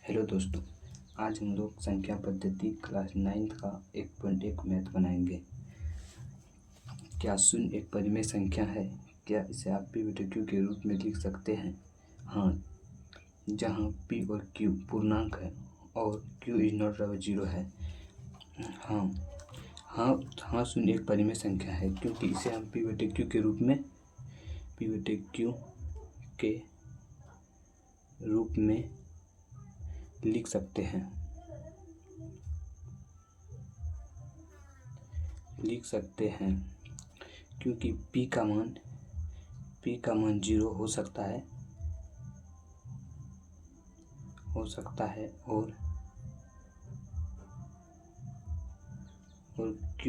Hello दोस्तों, आज हम लोग संख्या पद्धति क्लास 9th का 1.1 मैथ बनाएंगे। क्या शून्य एक परिमेय संख्या है? क्या इसे आप p बटे q के रूप में लिख सकते हैं? हाँ, जहाँ p और q पूर्णांक है और q इज नॉट बराबर 0 है। हाँ, शून्य एक परिमेय संख्या है क्योंकि इसे हम p बटे q के रूप में लिख सकते हैं क्योंकि p का मान 0 हो सकता है और q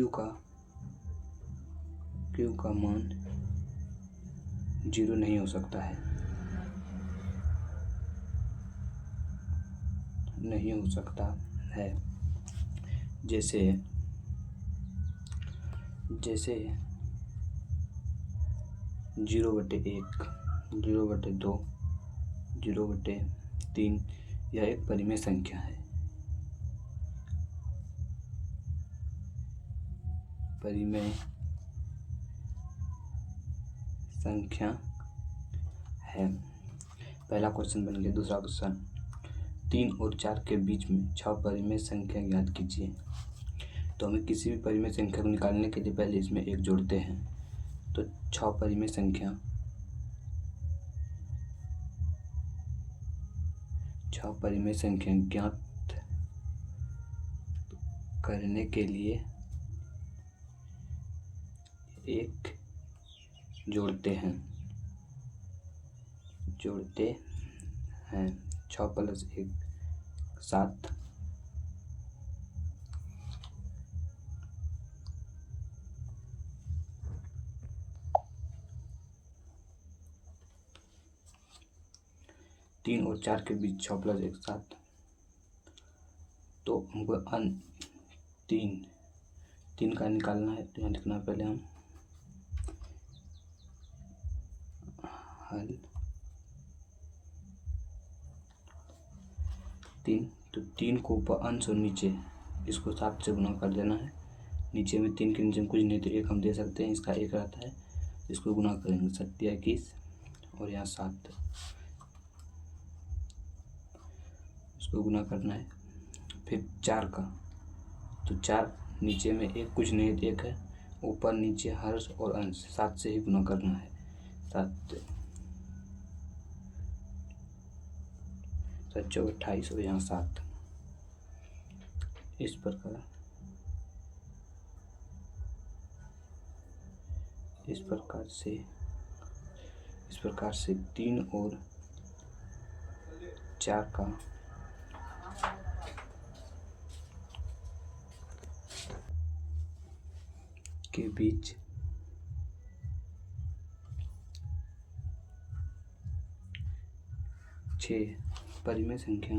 का मान 0 नहीं हो सकता है। जैसे 0/1, 0/2, 0/3 यह एक परिमेय संख्या है। पहला क्वेश्चन बन गया। दूसरा क्वेश्चन, 3 और 4 के बीच में 6 परिमेय संख्या ज्ञात कीजिए। तो हमें किसी भी परिमेय संख्या को निकालने के लिए पहले इसमें एक जोड़ते हैं। तो 6 परिमेय संख्या ज्ञात करने के लिए एक जोड़ते हैं। 6 + 1 7। 3 और 4 के बीच 6 + 1 7। तो हमको 3 का निकालना है। तो यहाँ लिखना पहले हम हल 3। तो 3 को ऊपर अंश और नीचे इसको 7 से गुना कर देना है। नीचे में 3 के नीचे में कुछ नहीं तो 1 हम दे सकते हैं, इसका 1 रहता है। इसको गुना करेंगे 7 × 21 और यहाँ 7, इसको गुना करना है। फिर 4 का, तो 4 नीचे में 1 कुछ नहीं तो 1 है, ऊपर नीचे हर्ष और अंश 7 से ही गुना करना है। 7 7 × 28 और यहाँ 7। इस प्रकार से 3 और 4 के बीच छह परिमेय संख्या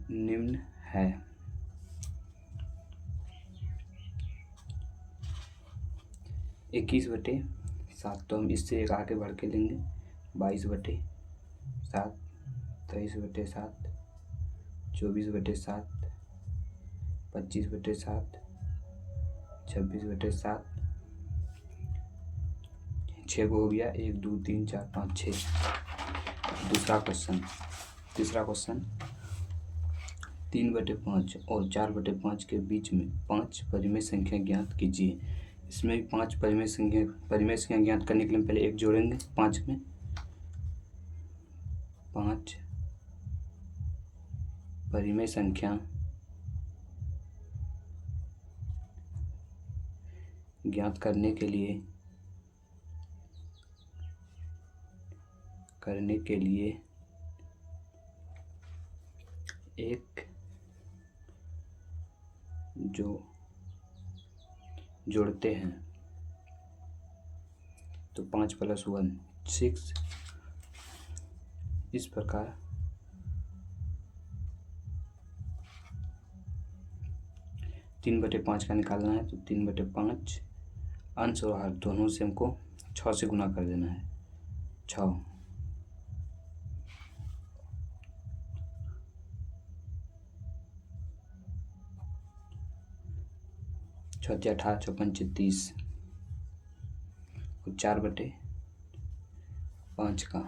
निम्न है। 21/7, तो हम इससे एक आगे बढ़ के लेंगे। 22/7, 23/7, 24/7, 25/7, 26/7। 6 हो गया। 1 2 3 4 5 6। तीसरा क्वेश्चन, 3/5 और 4/5 के बीच में 5 परिमेय संख्या ज्ञात कीजिए। इसमें भी 5 परिमेय संख्या ज्ञात करने के लिए पहले एक जोड़ेंगे। 5 में 5 परिमेय संख्या ज्ञात करने के लिए एक जोड़ते हैं। तो 5 + 1 6। इस प्रकार 3/5 का निकालना है तो 3/5 अंश और हर दोनों से हमको 6 से गुना कर देना है। 6 6 × 18 = 30 और 4/5 का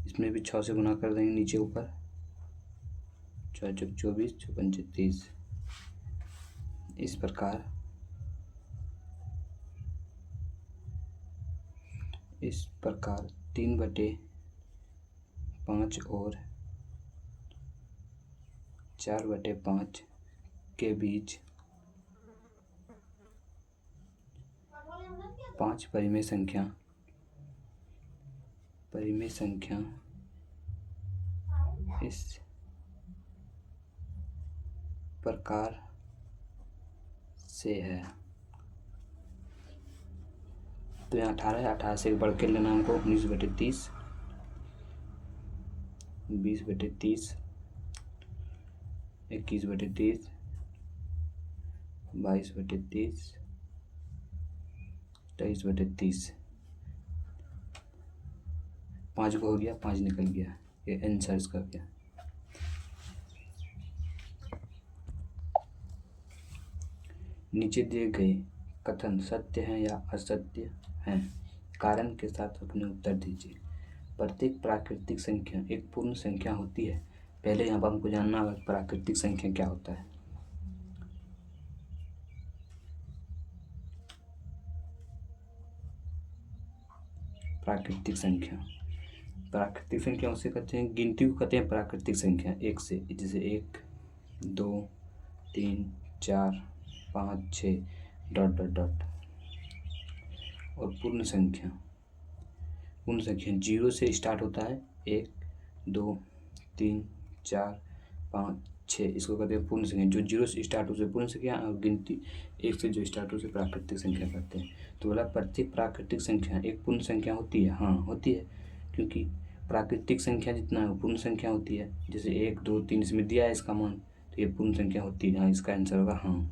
इसमें भी 6 से गुना कर देंगे नीचे ऊपर। 6 × 24 = 30। इस प्रकार 3/5 और 4/5 के बीच 5 परिमेय संख्या इस प्रकार से है। तो यहाँ 18 से बढ़ के लेना हमको 19/30, 20/30, 21/30, 22/30, 23/30। 5 को हो गया, 5 निकल गया, ये आंसर इसका गया। नीचे दिए गए कथन सत्य हैं या असत्य हैं, कारण के साथ अपने उत्तर दीजिए। प्रत्येक प्राकृतिक संख्या एक पूर्ण संख्या होती है। पहले यहाँ पर हमको जानना होगा प्राकृतिक संख्या क्या होता है। प्राकृतिक संख्या उसे कहते हैं, गिनती को कहते हैं प्राकृतिक संख्या। 1 से, जैसे 1, 2, 3, 4, 5, 6 ... और पूर्ण संख्या 0 से स्टार्ट होता है। 1, 2, 3, 4, 5, 6 इसको कहते हैं पूर्ण संख्या। जो 0 से स्टार्ट हो उसे पूर्ण संख्या, और गिनती 1 से जो स्टार्ट हो उसे प्राकृतिक संख्या कहते हैं। तो बोला प्रत्येक प्राकृतिक संख्या एक पूर्ण संख्या होती है। हाँ होती है, क्योंकि प्राकृतिक संख्या जितना है वो पूर्ण संख्या होती है। जैसे 1, 2, 3 इसमें दिया है इसका मान, तो ये पूर्ण संख्या होती है। हाँ, इसका आंसर होगा हाँ,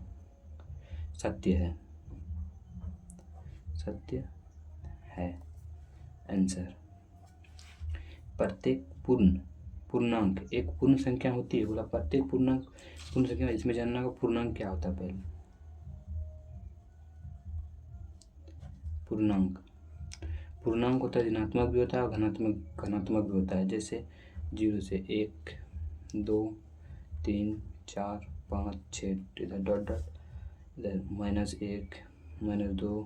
सत्य है आंसर। प्रत्येक पूर्णांक एक पूर्ण संख्या होती है। बोला प्रत्येक पूर्ण संख्या, इसमें जानना होगा पूर्णांक क्या होता है। पहले पूर्णांक होता है, ऋणात्मक भी होता है और धनात्मक भी होता है। जैसे 0 से 1, 2, 3, 4, 5, 6 इधर डॉट, इधर -1, -2,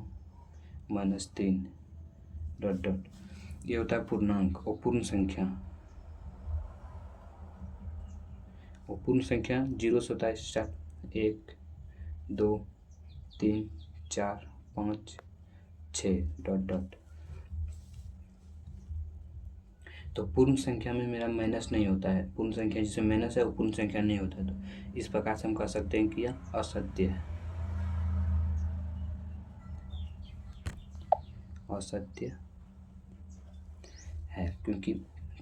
-3 डॉट। ये होता है पूर्णांक। और पूर्ण संख्या 0 से होता है स्टार्ट। 1, 2, 3, 4, 5, 6 डॉट। तो पूर्ण संख्या में मेरा माइनस नहीं होता है। पूर्ण संख्या जिसमें माइनस है वो पूर्ण संख्या नहीं होता है। तो इस प्रकार से हम कह सकते हैं कि यह असत्य है, क्योंकि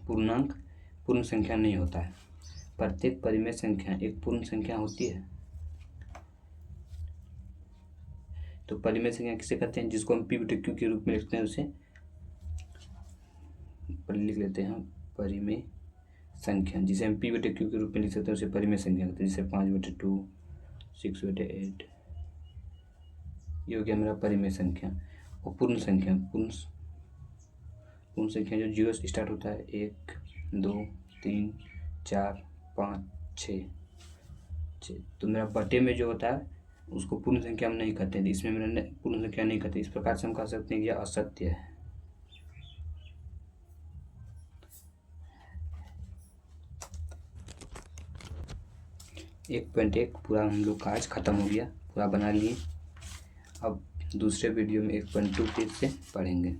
पूर्णांक पूर्ण संख्या नहीं होता है। प्रत्येक परिमेय संख्या एक पूर्ण संख्या होती है। तो परिमेय संख्या किसे कहते हैं? जिसको हम p/q के रूप में लिखते हैं, उसे लिख लेते हैं परिमेय संख्या। जिसे हम p/q के रूप में लिख सकते हैं उसे परिमेय संख्या कहते हैं। जैसे 5/2, 6/8, ये हो गया मेरा परिमेय संख्या। और पूर्ण संख्या जो 0 से स्टार्ट होता है। 1, 2, 3, 4, 5, 6। तो मेरा बटे में जो होता है उसको पूर्ण संख्या हम नहीं कहते हैं। इसमें मेरा पूर्ण संख्या नहीं कहते। इस प्रकार से हम कह सकते हैं कि यह असत्य है। 1.1 पूरा हम लोग का आज ख़त्म हो गया, पूरा बना लिए। अब दूसरे वीडियो में 1.2 फिर से पढ़ेंगे।